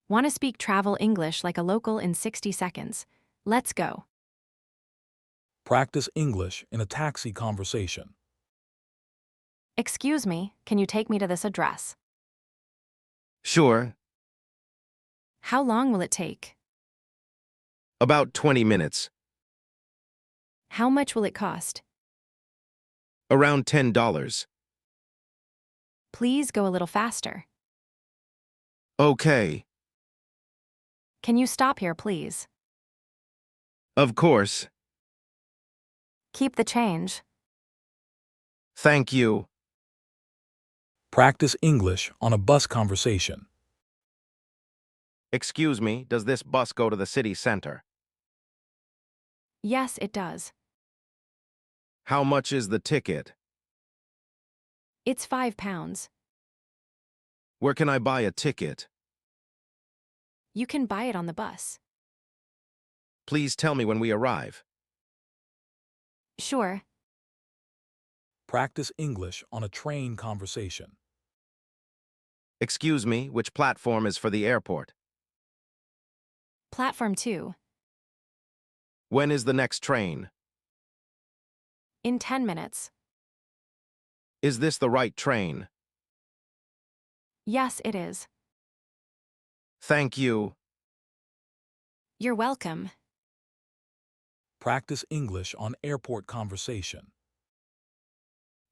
Want to speak travel English like a local in 60 seconds? Let's go. Practice English in a taxi conversation. Excuse me, can you take me to this address? Sure, How long will it take? about 20 minutes. How much will it cost? Around $10. Please go a little faster. Okay, Can you stop here, please? of course. Keep the change. Thank you. Practice English on a bus conversation. Excuse me, does this bus go to the city center? Yes, it does. How much is the ticket? It's £5. Where can I buy a ticket? You can buy it on the bus. Please tell me when we arrive. Sure. Practice English on a train conversation. Excuse me, which platform is for the airport? Platform 2. When is the next train? In 10 minutes. Is this the right train? Yes, it is. Thank you. You're welcome. Practice English on airport conversation.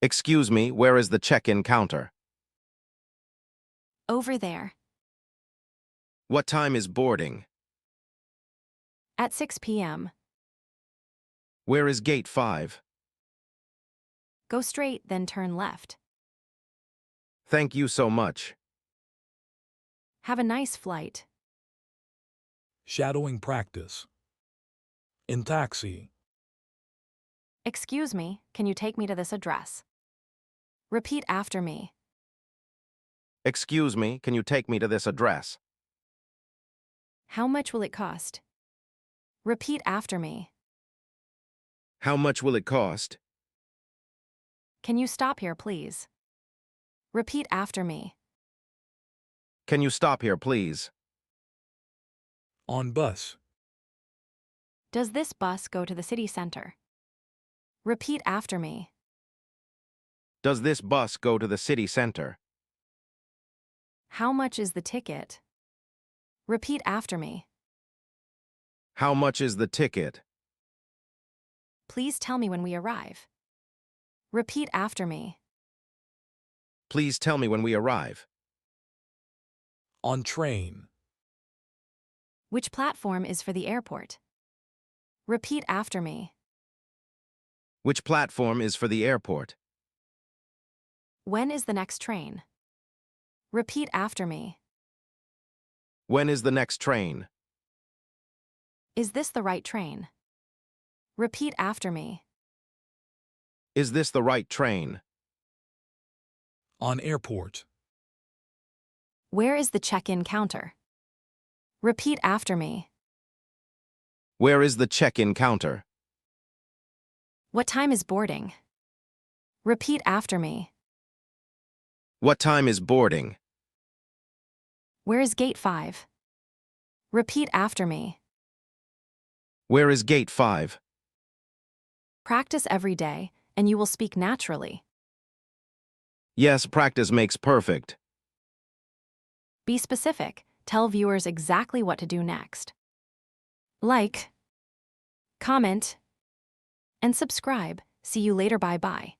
Excuse me, where is the check-in counter? Over there. What time is boarding? At 6 p.m. Where is gate 5? Go straight, then turn left. Thank you so much. Have a nice flight. Shadowing practice. In taxi. Excuse me, can you take me to this address? Repeat after me. Excuse me, can you take me to this address? How much will it cost? Repeat after me. How much will it cost? Can you stop here, please? Repeat after me. Can you stop here, please? On bus. Does this bus go to the city center? Repeat after me. Does this bus go to the city center? How much is the ticket? Repeat after me. How much is the ticket? Please tell me when we arrive. Repeat after me. Please tell me when we arrive. On train. Which platform is for the airport? Repeat after me. Which platform is for the airport? When is the next train? Repeat after me. When is the next train? Is this the right train? Repeat after me. Is this the right train? On airport. Where is the check-in counter? Repeat after me. Where is the check-in counter? What time is boarding? Repeat after me. What time is boarding? Where is gate 5? Repeat after me. Where is gate 5? Practice every day, and you will speak naturally. Yes, practice makes perfect. Be specific. Tell viewers exactly what to do next. Like, comment, and subscribe. See you later. Bye-bye.